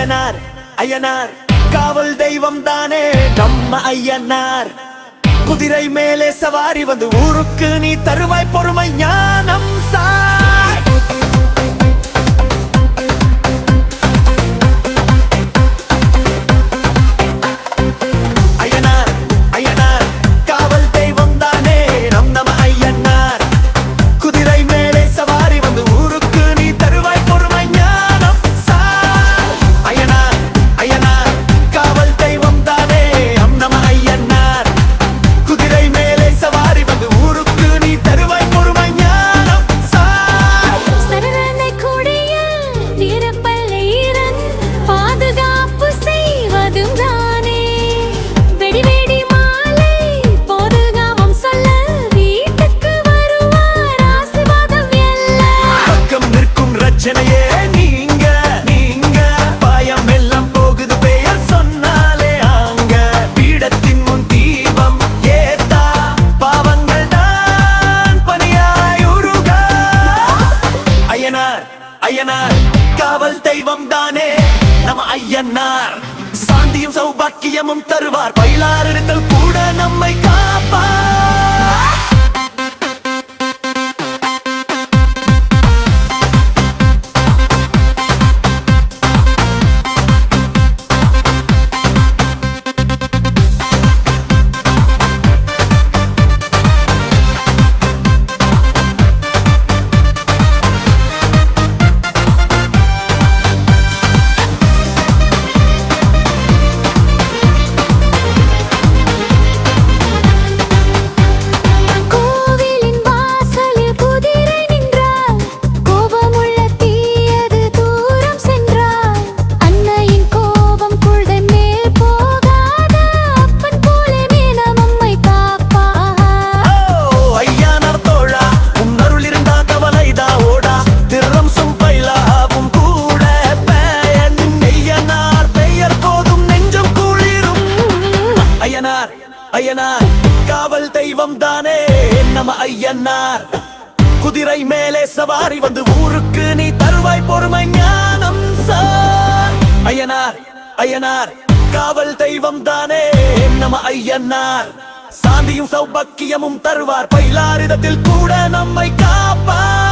ஐயனார் ஐயனார் காவல் தெய்வம் தானே நம்ம ஐயனார். குதிரை மேலே சவாரி வந்து ஊருக்கு நீ தருவாய் பொறுமை ஞானம் சார். ஐயனார் ஐயனார் காவல் தெய்வம் தானே நம்ம ஐயனார். குதிரை மேலே சவாரி வந்து ஊருக்கு நீ தருவாய் பொறுமை ஞானம் சார். ஐயனார் ஐயனார் காவல் தெய்வம் தானே நம்ம ஐயனார். குதிரை மேலே சவாரி வந்து ஊருக்கு நீ தருவாய் பொறுமை ஞானம் சார். சரணை கொடிய வீரப்பல்லையரன் பாதுகாப்பு செய்வதும் தானே. வெடி வெடி மாலை பாதுகாவம் சொல்ல வீட்டுக்கு வருவார் ஆசீர்வாதம் எல்லாம். பக்கம் நிற்கும் ரச்சனையே நீங்க நீங்க பாயம் எல்லாம் போகுது பெயர் சொன்னாலே ஆங்க. பீடத்தின் முன் தீபம் ஏத்தா பாவங்கள் தான் பனியாய் உருக. ஐயனார் ஐயனார் காவல் தெய்வம் தானே நம்ம ஐயனார். சாந்தியும் சௌபாக்கியமும் தருவார் பயிலாரிடத்தில் கூட நம்மை காப்பார். கோவிலின் வாசலில் குதிரை நின்றாள். கோபமுள்ள தீயது தூரம் சென்றாள். அன்னையின் கோபம் குழந்தை மேல் போகாத அப்பன் போலே மீனம் அம்மை காப்பார். ஐயனார் தோழா உன் அருள் இருந்தா கவலைதா ஓடா. திறம் சும்பைலாவும் கூட பெயர் ஐயனார் பெயர் போதும் நெஞ்சம் குளிரும். ஐயனார் ஐயனார் காவல் தெய்வம் தானே நம்ம ஐயனார். குதிரை மேலே சவாரி வந்து ஊருக்கு நீ தருவாய் பொறுமை ஞானம் சார். ஐயனார் ஐயனார் காவல் தெய்வம் தானே நம்ம ஐயனார். சாந்தியும் சௌபாக்கியமும் தருவார் பயிலாரிடத்தில் கூட நம்மை காப்பார்.